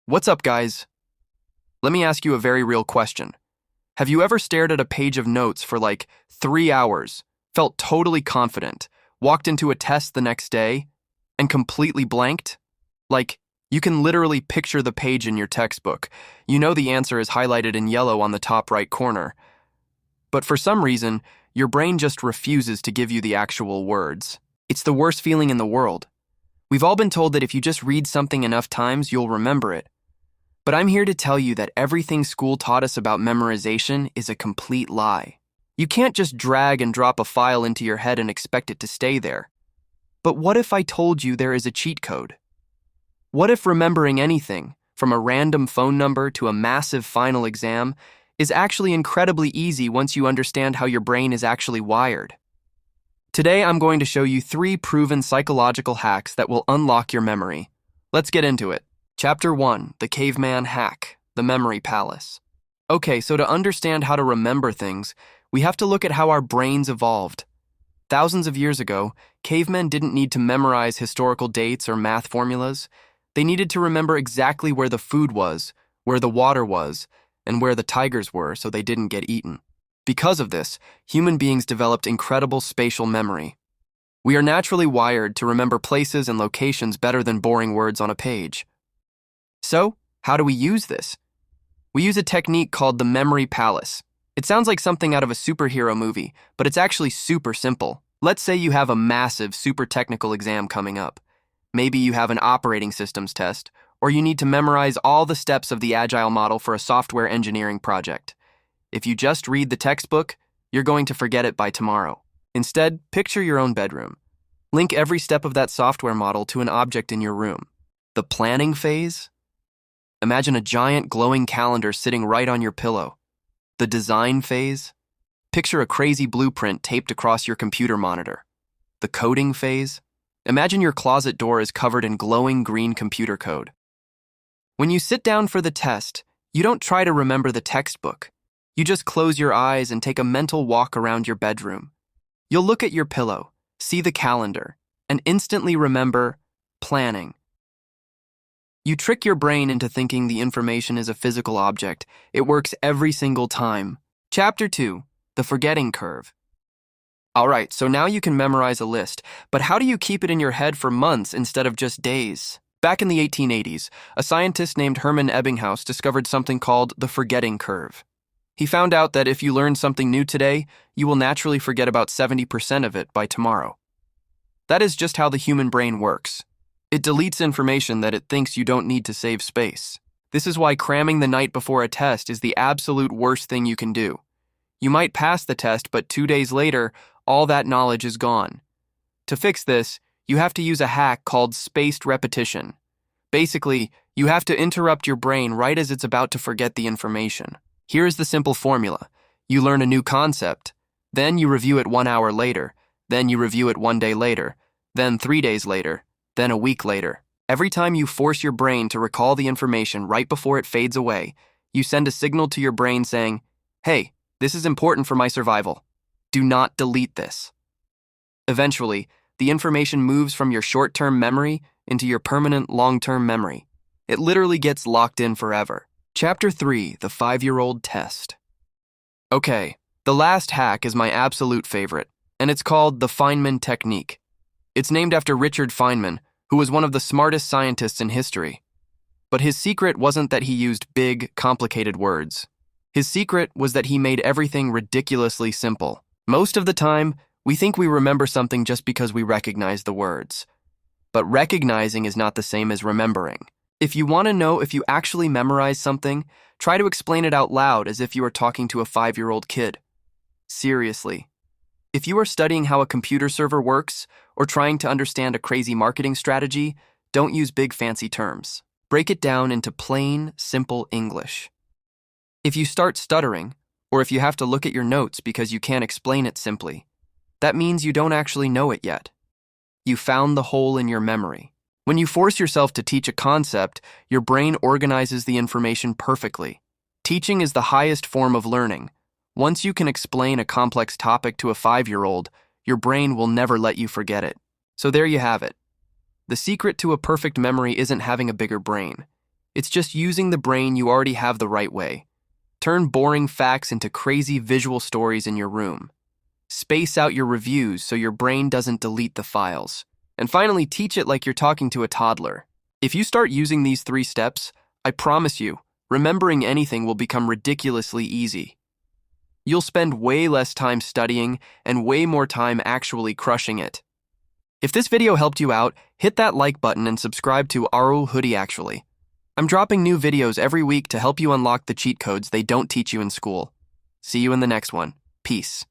What's up, guys? Let me ask you a very real question. Have you ever stared at a page of notes for like 3 hours, felt totally confident, walked into a test the next day, and completely blanked? Like, you can literally picture the page in your textbook. You know the answer is highlighted in yellow on the top right corner. But for some reason, your brain just refuses to give you the actual words. It's the worst feeling in the world. We've all been told that if you just read something enough times, you'll remember it. But I'm here to tell you that everything school taught us about memorization is a complete lie. You can't just drag and drop a file into your head and expect it to stay there. But what if I told you there is a cheat code? What if remembering anything, from a random phone number to a massive final exam, is actually incredibly easy once you understand how your brain is actually wired? Today, I'm going to show you 3 proven psychological hacks that will unlock your memory. Let's get into it. Chapter 1, The Caveman Hack, the Memory Palace. Okay, so to understand how to remember things, we have to look at how our brains evolved. Thousands of years ago, cavemen didn't need to memorize historical dates or math formulas. They needed to remember exactly where the food was, where the water was, and where the tigers were so they didn't get eaten. Because of this, human beings developed incredible spatial memory. We are naturally wired to remember places and locations better than boring words on a page. So, how do we use this? We use a technique called the memory palace. It sounds like something out of a superhero movie, but it's actually super simple. Let's say you have a massive, super technical exam coming up. Maybe you have an operating systems test, or you need to memorize all the steps of the agile model for a software engineering project. If you just read the textbook, you're going to forget it by tomorrow. Instead, picture your own bedroom. Link every step of that software model to an object in your room. The planning phase? Imagine a giant glowing calendar sitting right on your pillow. The design phase? Picture a crazy blueprint taped across your computer monitor. The coding phase? Imagine your closet door is covered in glowing green computer code. When you sit down for the test, you don't try to remember the textbook. You just close your eyes and take a mental walk around your bedroom. You'll look at your pillow, see the calendar, and instantly remember planning. You trick your brain into thinking the information is a physical object. It works every single time. Chapter 2, The Forgetting Curve. Alright, so now you can memorize a list, but how do you keep it in your head for months instead of just days? Back in the 1880s, a scientist named Hermann Ebbinghaus discovered something called the forgetting curve. He found out that if you learn something new today, you will naturally forget about 70% of it by tomorrow. That is just how the human brain works. It deletes information that it thinks you don't need to save space. This is why cramming the night before a test is the absolute worst thing you can do. You might pass the test, but 2 days later, all that knowledge is gone. To fix this, you have to use a hack called spaced repetition. Basically, you have to interrupt your brain right as it's about to forget the information. Here is the simple formula. You learn a new concept, then you review it 1 hour later, then you review it 1 day later, then 3 days later, then a week later. Every time you force your brain to recall the information right before it fades away, you send a signal to your brain saying, "Hey, this is important for my survival. Do not delete this." Eventually, the information moves from your short-term memory into your permanent long-term memory. It literally gets locked in forever. Chapter 3, The 5-Year-Old Test. Okay, the last hack is my absolute favorite, and it's called the Feynman Technique. It's named after Richard Feynman, who was one of the smartest scientists in history. But his secret wasn't that he used big, complicated words. His secret was that he made everything ridiculously simple. Most of the time, we think we remember something just because we recognize the words. But recognizing is not the same as remembering. If you want to know if you actually memorize something, try to explain it out loud as if you were talking to a 5-year-old kid. Seriously. If you are studying how a computer server works or trying to understand a crazy marketing strategy, don't use big fancy terms. Break it down into plain, simple English. If you start stuttering, or if you have to look at your notes because you can't explain it simply, that means you don't actually know it yet. You found the hole in your memory. When you force yourself to teach a concept, your brain organizes the information perfectly. Teaching is the highest form of learning. Once you can explain a complex topic to a 5-year-old, your brain will never let you forget it. So there you have it. The secret to a perfect memory isn't having a bigger brain. It's just using the brain you already have the right way. Turn boring facts into crazy visual stories in your room. Space out your reviews so your brain doesn't delete the files. And finally, teach it like you're talking to a toddler. If you start using these 3 steps, I promise you, remembering anything will become ridiculously easy. You'll spend way less time studying and way more time actually crushing it. If this video helped you out, hit that like button and subscribe to Hoodie actually. I'm dropping new videos every week to help you unlock the cheat codes they don't teach you in school. See you in the next one. Peace.